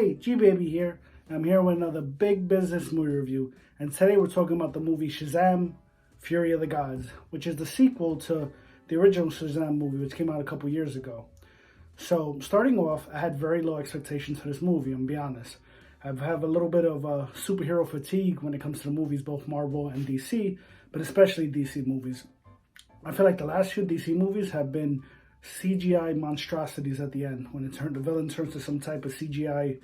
Hey, G-Baby here. I'm here with another big business movie review. And today we're talking about the movie Shazam, Fury of the Gods, which is the sequel to the original Shazam movie, which came out a couple years ago. So, starting off, I had very low expectations for this movie, I'm gonna be honest. I have a little bit of superhero fatigue when it comes to the movies, both Marvel and DC, but especially DC movies. I feel like the last few DC movies have been CGI monstrosities at the end when the villain turns to some type of CGI,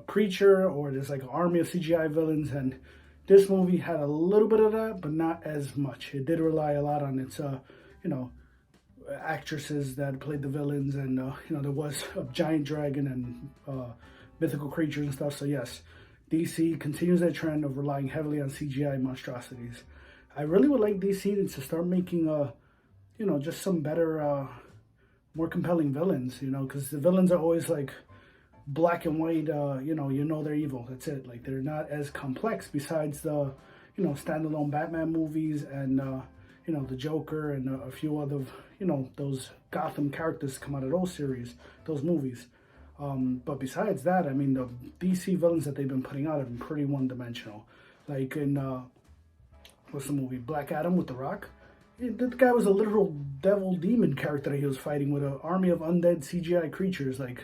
creature, or there's like an army of CGI villains. And this movie had a little bit of that, but not as much. It did rely a lot on its, actresses that played the villains, and there was a giant dragon and mythical creatures and stuff. So yes, DC continues that trend of relying heavily on CGI monstrosities. I really would like DC to start making just some better, more compelling villains, because the villains are always like black and white, they're evil. That's it. Like, they're not as complex besides the, standalone Batman movies and, the Joker and a few other, those Gotham characters come out of those series, those movies. But besides that, I mean, the DC villains that they've been putting out have been pretty one-dimensional. Like in, what's the movie? Black Adam with The Rock. The guy was a literal devil demon character that he was fighting with an army of undead CGI creatures. Like,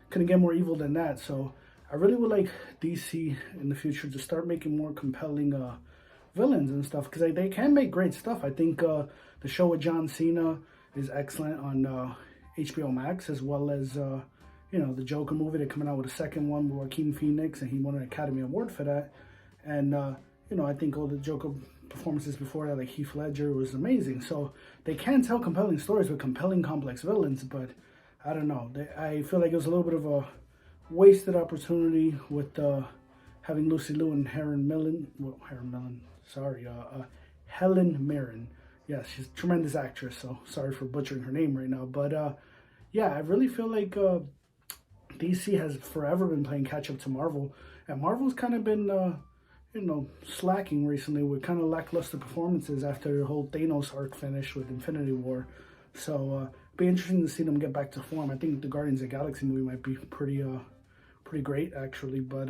couldn't get more evil than that. So I really would like DC in the future to start making more compelling villains and stuff, because they can make great stuff. I think the show with John Cena is excellent on HBO Max, as well as the Joker movie. They're coming out with a second one with Joaquin Phoenix, and he won an Academy Award for that. And I think all the Joker performances before that, like Heath Ledger, was amazing. So they can tell compelling stories with compelling, complex villains, but I don't know. I feel like it was a little bit of a wasted opportunity with having Lucy Liu and Helen Mirren. Yes, she's a tremendous actress, so sorry for butchering her name right now. But yeah, I really feel like DC has forever been playing catch up to Marvel, and Marvel's kind of been slacking recently with kind of lackluster performances after the whole Thanos arc finished with Infinity War. So be interesting to see them get back to form. I think the Guardians of the Galaxy movie might be pretty great, actually, but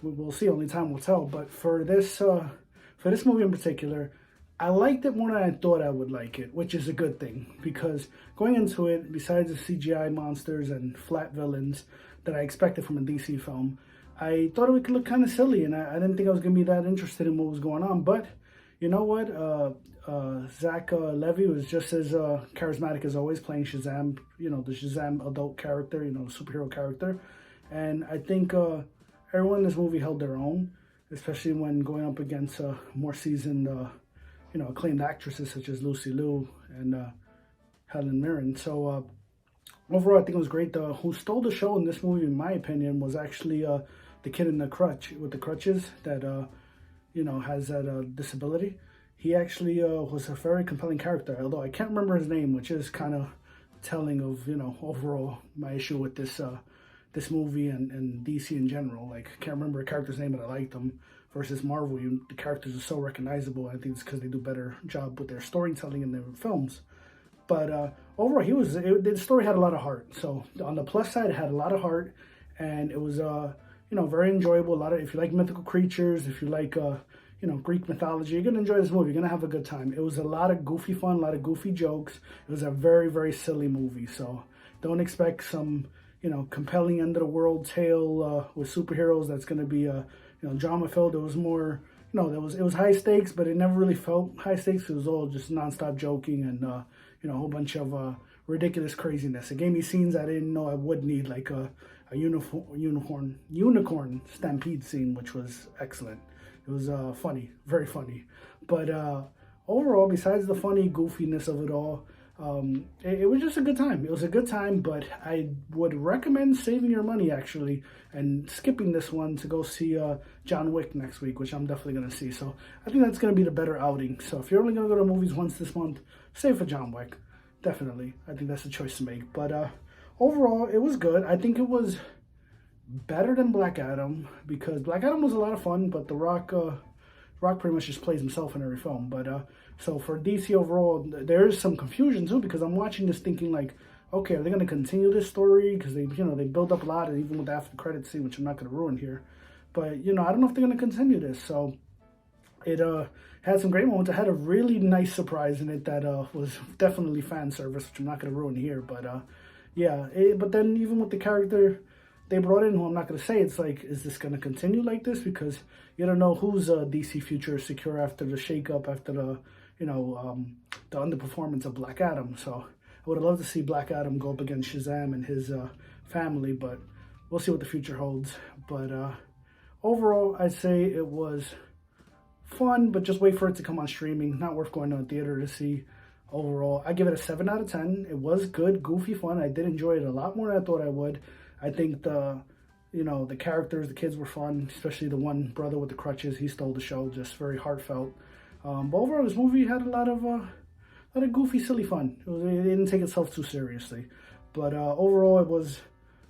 we'll see. Only time will tell. But for this movie in particular, I liked it more than I thought I would like it, which is a good thing, because going into it, besides the CGI monsters and flat villains that I expected from a DC film, I thought it could look kind of silly, and I didn't think I was going to be that interested in what was going on. But you know what? Zach Levy was just as charismatic as always, playing Shazam, the Shazam adult character, superhero character. And I think everyone in this movie held their own, especially when going up against more seasoned, acclaimed actresses such as Lucy Liu and Helen Mirren. So overall, I think it was great. Who stole the show in this movie, in my opinion, was actually the kid in the crutches that has that disability. He actually was a very compelling character, although I can't remember his name, which is kind of telling of overall my issue with this movie and DC in general. Like, I can't remember a character's name, but I liked them. Versus Marvel, the characters are so recognizable. I think it's because they do a better job with their storytelling in their films. But overall, the story had a lot of heart. So on the plus side, it had a lot of heart, and it was very enjoyable. If you like mythical creatures, if you like Greek mythology, you're gonna enjoy this movie. You're gonna have a good time. It was a lot of goofy fun, a lot of goofy jokes. It was a very, very silly movie. So don't expect some compelling end of the world tale with superheroes that's gonna be drama filled. It was more it was high stakes, but it never really felt high stakes. It was all just nonstop joking and a whole bunch of ridiculous craziness. It gave me scenes I didn't know I would need, like a unicorn stampede scene, which was excellent. It was funny, very funny. But overall, besides the funny goofiness of it all, it was just a good time. It was a good time, but I would recommend saving your money, actually, and skipping this one to go see John Wick next week, which I'm definitely going to see. So I think that's going to be the better outing. So if you're only going to go to movies once this month, save for John Wick. Definitely. I think that's the choice to make. But overall, it was good. I think it was better than Black Adam, because Black Adam was a lot of fun, but The Rock pretty much just plays himself in every film. But so for DC overall, there is some confusion too, because I'm watching this thinking like, okay, are they going to continue this story? Because they build up a lot, and even with the after credit scene, which I'm not going to ruin here. But, I don't know if they're going to continue this. So it had some great moments. It had a really nice surprise in it that was definitely fan service, which I'm not going to ruin here. But yeah, but then even with the character they brought in, who I'm not going to say, it's like, is this going to continue like this? Because you don't know who's DC future is secure after the shakeup, after the underperformance of Black Adam. So I would have loved to see Black Adam go up against Shazam and his family, but we'll see what the future holds. But overall, I'd say it was fun, but just wait for it to come on streaming. Not worth going to a theater to see. Overall, I give it a 7 out of 10. It was good, goofy fun. I did enjoy it a lot more than I thought I would. I think the characters, the kids were fun, especially the one brother with the crutches. He stole the show, just very heartfelt. But overall, this movie had a lot of goofy, silly fun. It didn't take itself too seriously. But overall, it was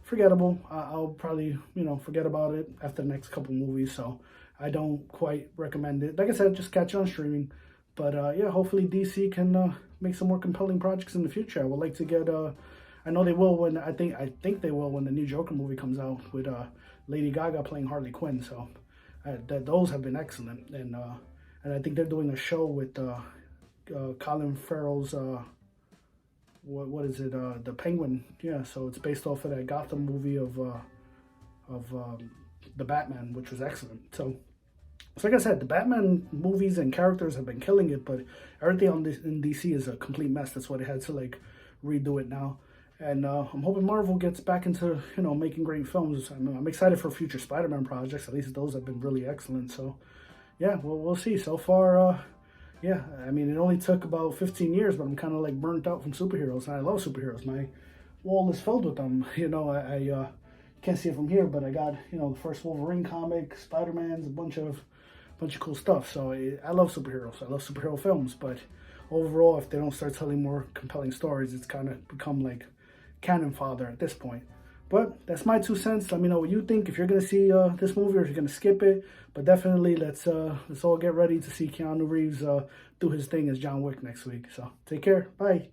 forgettable. I'll probably, forget about it after the next couple movies. So I don't quite recommend it. Like I said, just catch it on streaming. But yeah, hopefully DC can make some more compelling projects in the future. I would like to get. I know they will when I think they will when the new Joker movie comes out with Lady Gaga playing Harley Quinn. So those have been excellent, and I think they're doing a show with Colin Farrell's what is it? The Penguin. Yeah, so it's based off of that Gotham movie of the Batman, which was excellent. So like I said, the Batman movies and characters have been killing it, but everything in DC is a complete mess. That's why they had to redo it now. And I'm hoping Marvel gets back into making great films. I'm excited for future Spider-Man projects. At least those have been really excellent. So yeah, we'll see. So far, yeah, I mean, it only took about 15 years, but I'm kind of burnt out from superheroes, and I love superheroes. My wall is filled with them. I can't see it from here, but I got the first Wolverine comic, Spider-Man's, a bunch of cool stuff. So I love superheroes. I love superhero films, but overall, if they don't start telling more compelling stories, it's kind of become like canon fodder at this point. But that's my 2 cents. Let me know what you think, if you're gonna see this movie or if you're gonna skip it. But definitely let's all get ready to see Keanu Reeves do his thing as John Wick next week. So take care. Bye.